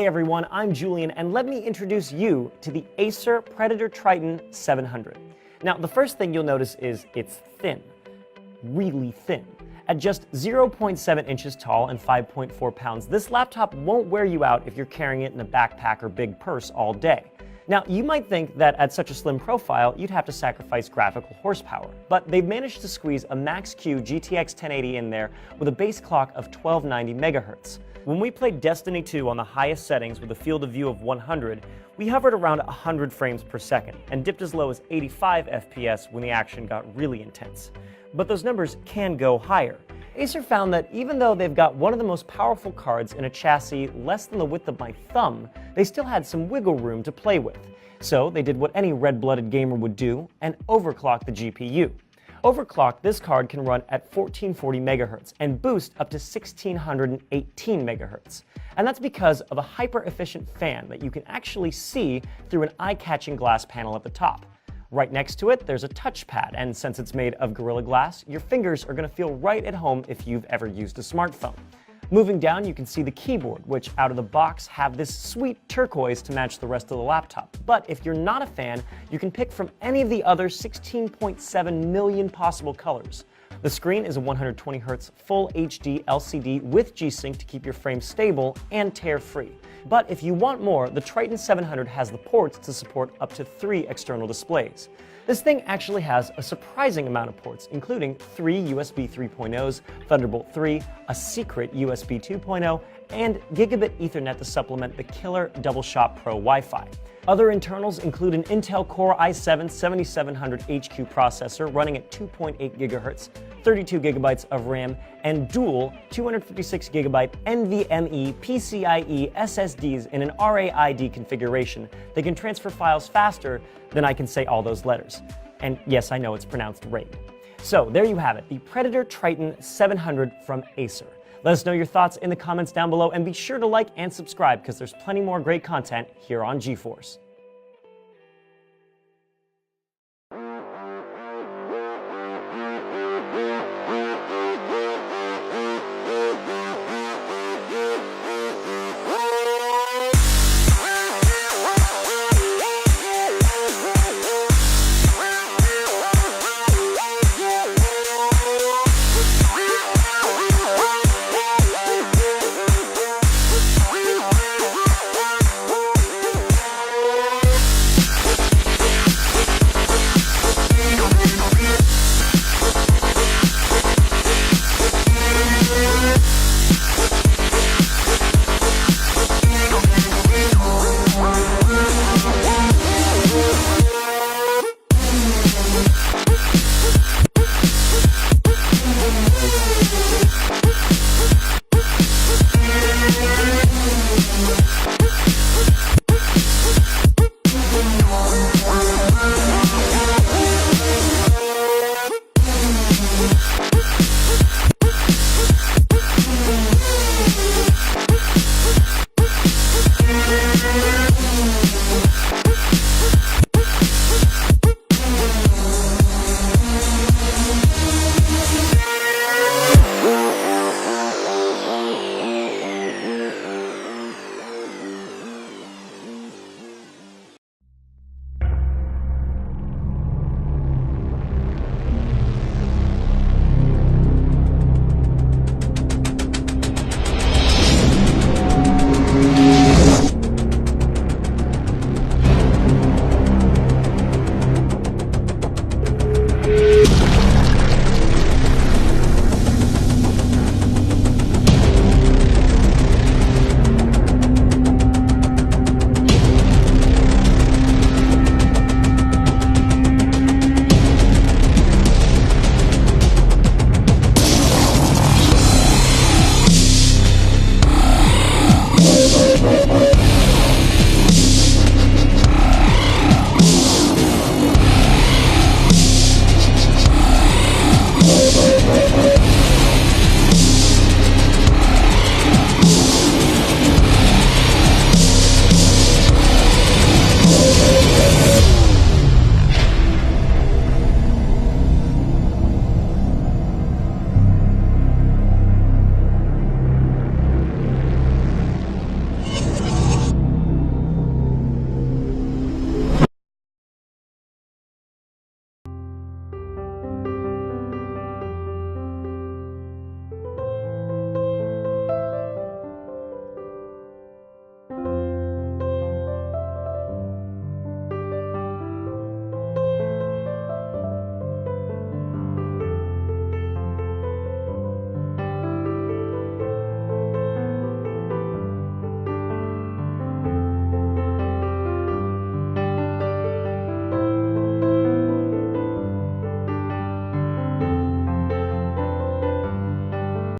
Hey everyone, I'm Julian, and let me introduce you to the Acer Predator Triton 700. Now, the first thing you'll notice is it's thin. Really thin. At just 0.7 inches tall and 5.4 pounds, this laptop won't wear you out if you're carrying it in a backpack or big purse all day. Now, you might think that at such a slim profile, you'd have to sacrifice graphical horsepower, but they've managed to squeeze a Max-Q GTX 1080 in there with a base clock of 1290 MHz. When we played Destiny 2 on the highest settings with a field of view of 100, we hovered around 100 frames per second and dipped as low as 85 FPS when the action got really intense. But those numbers can go higher. Acer found that even though they've got one of the most powerful cards in a chassis less than the width of my thumb, they still had some wiggle room to play with. So they did what any red-blooded gamer would do and overclock the GPU. Overclocked, this card can run at 1440 MHz and boost up to 1618 MHz. And that's because of a hyper-efficient fan that you can actually see through an eye-catching glass panel at the top. Right next to it, there's a touchpad, and since it's made of Gorilla Glass, your fingers are going to feel right at home if you've ever used a smartphone. Moving down, you can see the keyboard, which out of the box have this sweet turquoise to match the rest of the laptop. But if you're not a fan, you can pick from any of the other 16.7 million possible colors. The screen is a 120Hz Full HD LCD with G-Sync to keep your frame stable and tear-free. But if you want more, the Triton 700 has the ports to support up to 3 external displays. This thing actually has a surprising amount of ports, including 3 USB 3.0s, Thunderbolt 3, a secret USB 2.0, and Gigabit Ethernet to supplement the killer Double-Shot Pro Wi-Fi. Other internals include an Intel Core i7-7700HQ processor running at 2.8 GHz, 32 GB of RAM, and dual 256 GB NVMe PCIe SSDs in an RAID configuration that can transfer files faster than I can say all those letters. And yes, I know it's pronounced RAID. So there you have it, the Predator Triton 700 from Acer. Let us know your thoughts in the comments down below, and be sure to like and subscribe because there's plenty more great content here on GeForce.